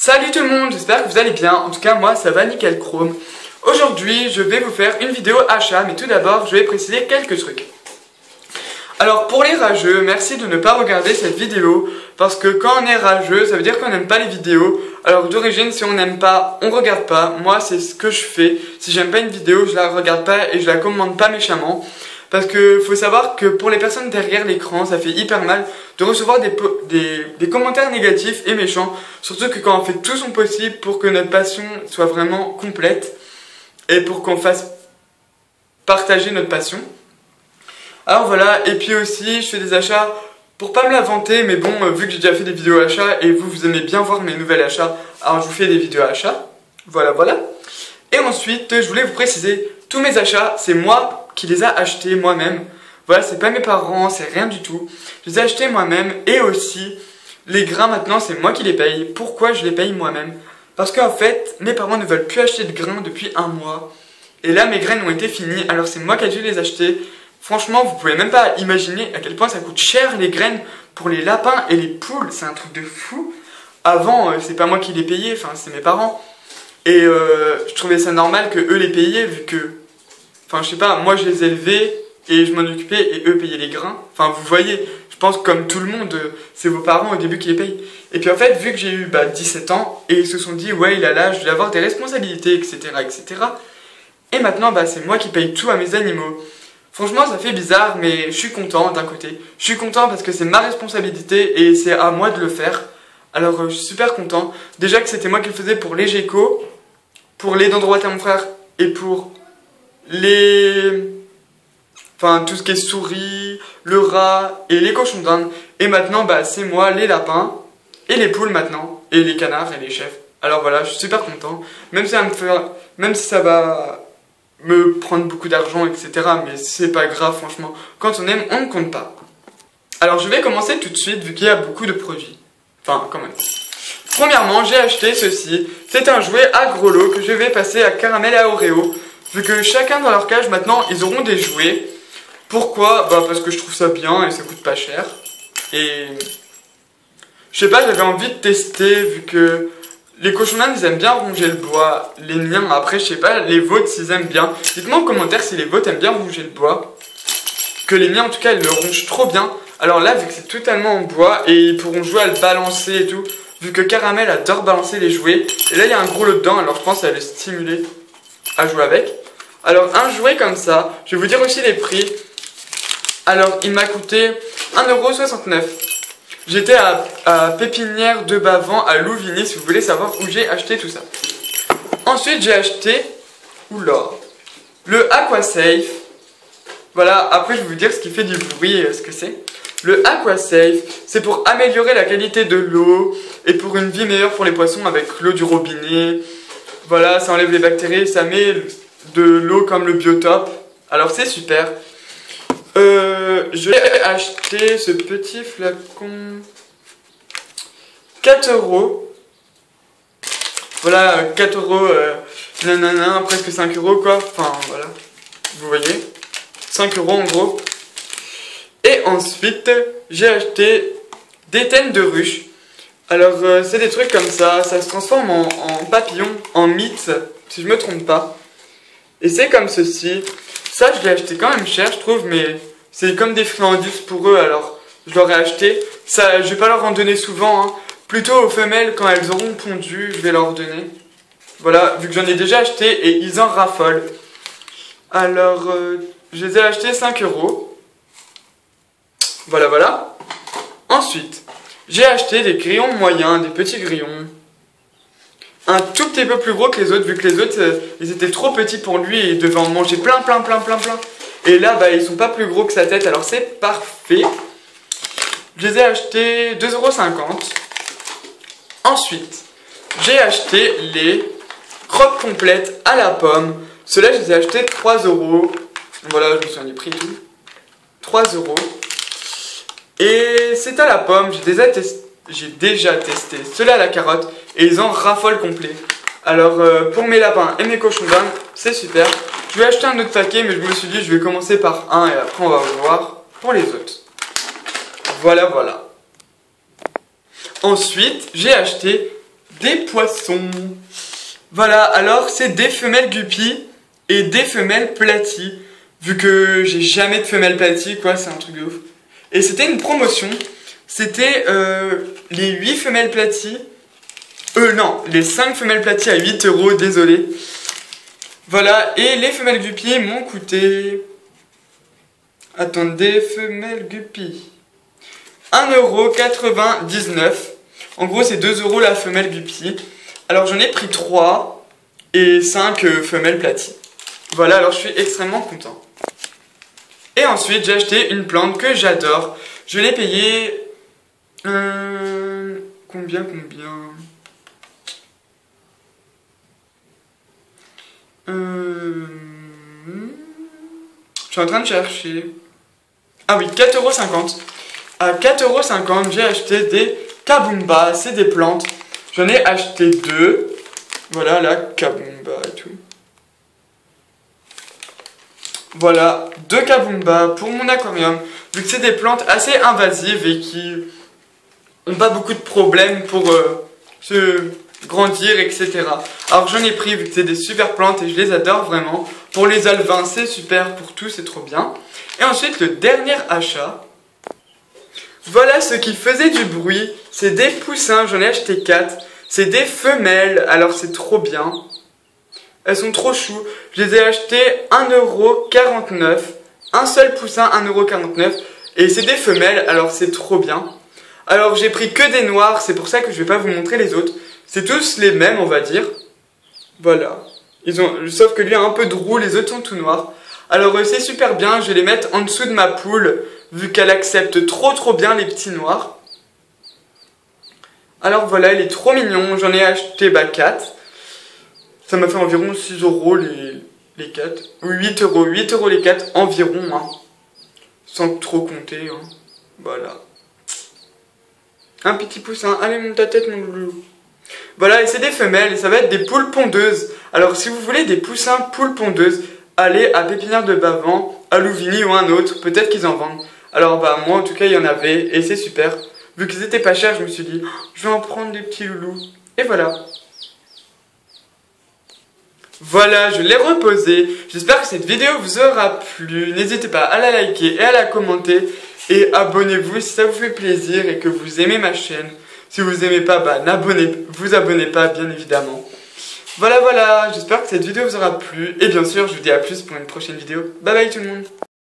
Salut tout le monde, j'espère que vous allez bien. En tout cas moi ça va nickel chrome. Aujourd'hui je vais vous faire une vidéo achat, mais tout d'abord je vais préciser quelques trucs. Alors pour les rageux, merci de ne pas regarder cette vidéo, parce que quand on est rageux ça veut dire qu'on n'aime pas les vidéos. Alors d'origine, si on n'aime pas, on regarde pas. Moi c'est ce que je fais. Si j'aime pas une vidéo, je la regarde pas et je la commande pas méchamment. Parce que faut savoir que pour les personnes derrière l'écran, ça fait hyper mal de recevoir des commentaires négatifs et méchants. Surtout que quand on fait tout son possible pour que notre passion soit vraiment complète et pour qu'on fasse partager notre passion. Alors voilà, et puis aussi je fais des achats pour pas me la vanter, mais bon, vu que j'ai déjà fait des vidéos achats et vous aimez bien voir mes nouvelles achats, alors je vous fais des vidéos achats. Voilà. Et ensuite, je voulais vous préciser, tous mes achats, c'est moi qui les a achetés moi-même. Voilà, c'est pas mes parents, c'est rien du tout. Je les ai achetés moi-même, et aussi, les grains maintenant, c'est moi qui les paye. Pourquoi je les paye moi-même? Parce qu'en fait, mes parents ne veulent plus acheter de grains depuis un mois. Et là, mes graines ont été finies, alors c'est moi qui ai dû les acheter. Franchement, vous pouvez même pas imaginer à quel point ça coûte cher les graines pour les lapins et les poules. C'est un truc de fou. Avant, c'est pas moi qui les payais, enfin, c'est mes parents. Et je trouvais ça normal que eux les payaient, vu que... Enfin, je sais pas, moi je les élevais et je m'en occupais et eux payaient les grains. Enfin, vous voyez, je pense que comme tout le monde, c'est vos parents au début qui les payent. Et puis en fait, vu que j'ai eu 17 ans, et ils se sont dit, ouais, il a l'âge d'avoir des responsabilités, etc., etc. Et maintenant, c'est moi qui paye tout à mes animaux. Franchement, ça fait bizarre, mais je suis content d'un côté. Je suis content parce que c'est ma responsabilité et c'est à moi de le faire. Alors, je suis super content. Déjà que c'était moi qui le faisais pour les geckos, pour les dents droites à mon frère et pour enfin, tout ce qui est souris, le rat et les cochons d'Inde. Et maintenant, c'est moi, les lapins et les poules maintenant, et les canards et les chèvres. Alors voilà, je suis super content. Même si ça va me prendre beaucoup d'argent, etc. Mais c'est pas grave, franchement. Quand on aime, on ne compte pas. Alors je vais commencer tout de suite, vu qu'il y a beaucoup de produits. Enfin, quand même. Premièrement, j'ai acheté ceci. C'est un jouet à gros lot que je vais passer à caramel et à Oreo. Vu que chacun dans leur cage, maintenant, ils auront des jouets. Pourquoi? Parce que je trouve ça bien et ça coûte pas cher. Et... je sais pas, j'avais envie de tester, vu que... les cochons d'Inde, ils aiment bien ronger le bois. Les miens, après, je sais pas, les vôtres, s'ils aiment bien. Dites-moi en commentaire si les vôtres aiment bien ronger le bois. Que les miens, en tout cas, ils le rongent trop bien. Alors là, vu que c'est totalement en bois, et ils pourront jouer à le balancer et tout. Vu que Caramel adore balancer les jouets. Et là, il y a un gros lot dedans, alors je pense que ça va le stimuler à jouer avec. Alors, un jouet comme ça, je vais vous dire aussi les prix. Alors, il m'a coûté 1,69 €. J'étais à Pépinière de Bavent, à Louvigny, si vous voulez savoir où j'ai acheté tout ça. Ensuite, j'ai acheté, le Aquasafe. Voilà, après je vais vous dire ce qui fait du bruit, ce que c'est. Le Aquasafe, c'est pour améliorer la qualité de l'eau et pour une vie meilleure pour les poissons avec l'eau du robinet. Voilà, ça enlève les bactéries, ça met de l'eau comme le biotope. Alors c'est super. J'ai acheté ce petit flacon 4 €. Voilà, 4 €, presque 5 € quoi. Enfin voilà, vous voyez, 5 € en gros. Et ensuite, j'ai acheté des tennes de ruche. Alors c'est des trucs comme ça se transforme en papillon, en mythe, si je me trompe pas. Et c'est comme ceci. Ça je l'ai acheté quand même cher je trouve, mais c'est comme des friandises pour eux, alors je leur ai acheté. Ça, je vais pas leur en donner souvent, hein. Plutôt aux femelles, quand elles auront pondu, je vais leur donner. Voilà, vu que j'en ai déjà acheté et ils en raffolent. Alors, je les ai achetés 5 €. Voilà. Ensuite, j'ai acheté des grillons moyens, des petits grillons. Un tout petit peu plus gros que les autres, vu que les autres, ils étaient trop petits pour lui et il devait en manger plein. Et là, ils sont pas plus gros que sa tête, alors c'est parfait. Je les ai achetés 2,50 €. Ensuite, j'ai acheté les crottes complètes à la pomme. Ceux-là, je les ai achetés 3 €. Voilà, je me souviens du prix tout. 3 €. Et c'est à la pomme, j'ai déjà testé ceux-là à la carotte et ils en raffolent complet. Alors pour mes lapins et mes cochons d'Inde, c'est super. Je vais acheter un autre paquet, mais je me suis dit je vais commencer par un et après on va voir pour les autres. Voilà. Ensuite, j'ai acheté des poissons. Voilà, alors c'est des femelles guppies et des femelles platies. Vu que j'ai jamais de femelles platies, quoi, c'est un truc de ouf. Et c'était une promotion. C'était les 8 femelles platies. Non, les 5 femelles platies à 8 €, désolé. Voilà, et les femelles guppies m'ont coûté... Attendez, femelles guppies. 1,99 €. En gros, c'est 2 € la femelle guppy. Alors, j'en ai pris 3 et 5 femelles platies. Voilà, alors je suis extrêmement content. Et ensuite, j'ai acheté une plante que j'adore. Je l'ai payée... Combien Je suis en train de chercher. Ah oui, 4,50 €. À 4,50 €, j'ai acheté des Kabumba, c'est des plantes. J'en ai acheté 2. Voilà, la Kabumba et tout. Voilà, 2 Kabumba pour mon aquarium. Vu que c'est des plantes assez invasives et qui n'ont pas beaucoup de problèmes pour se grandir, etc. Alors j'en ai pris vu que c'est des super plantes et je les adore vraiment. Pour les alevins, c'est super, pour tout, c'est trop bien. Et ensuite, le dernier achat. Voilà ce qui faisait du bruit. C'est des poussins, j'en ai acheté 4. C'est des femelles, alors c'est trop bien. Elles sont trop chou. Je les ai achetées 1,49 €. Un seul poussin, 1,49 €. Et c'est des femelles, alors c'est trop bien. Alors j'ai pris que des noirs, c'est pour ça que je vais pas vous montrer les autres. C'est tous les mêmes, on va dire. Voilà. Sauf que lui a un peu de roux, les autres sont tout noirs. Alors c'est super bien, je vais les mettre en dessous de ma poule, vu qu'elle accepte trop bien les petits noirs. Alors voilà, il est trop mignon, j'en ai acheté 4. Ça m'a fait environ 6 € les 4. Ou 8 €, 8 € les 4 environ, hein. Sans trop compter, hein. Voilà. Un petit poussin, allez monte ta tête mon loulou. Voilà, et c'est des femelles, et ça va être des poules pondeuses. Alors si vous voulez des poussins poules pondeuses, allez à Pépinière de Bavent, à Louvigny ou un autre, peut-être qu'ils en vendent. Alors bah moi en tout cas il y en avait, et c'est super. Vu qu'ils étaient pas chers, je me suis dit, je vais en prendre des petits loulous. Et voilà. Voilà, je l'ai reposé. J'espère que cette vidéo vous aura plu. N'hésitez pas à la liker et à la commenter. Et abonnez-vous si ça vous fait plaisir et que vous aimez ma chaîne. Si vous aimez pas, bah vous abonnez pas, bien évidemment. Voilà, j'espère que cette vidéo vous aura plu. Et bien sûr, je vous dis à plus pour une prochaine vidéo. Bye bye tout le monde.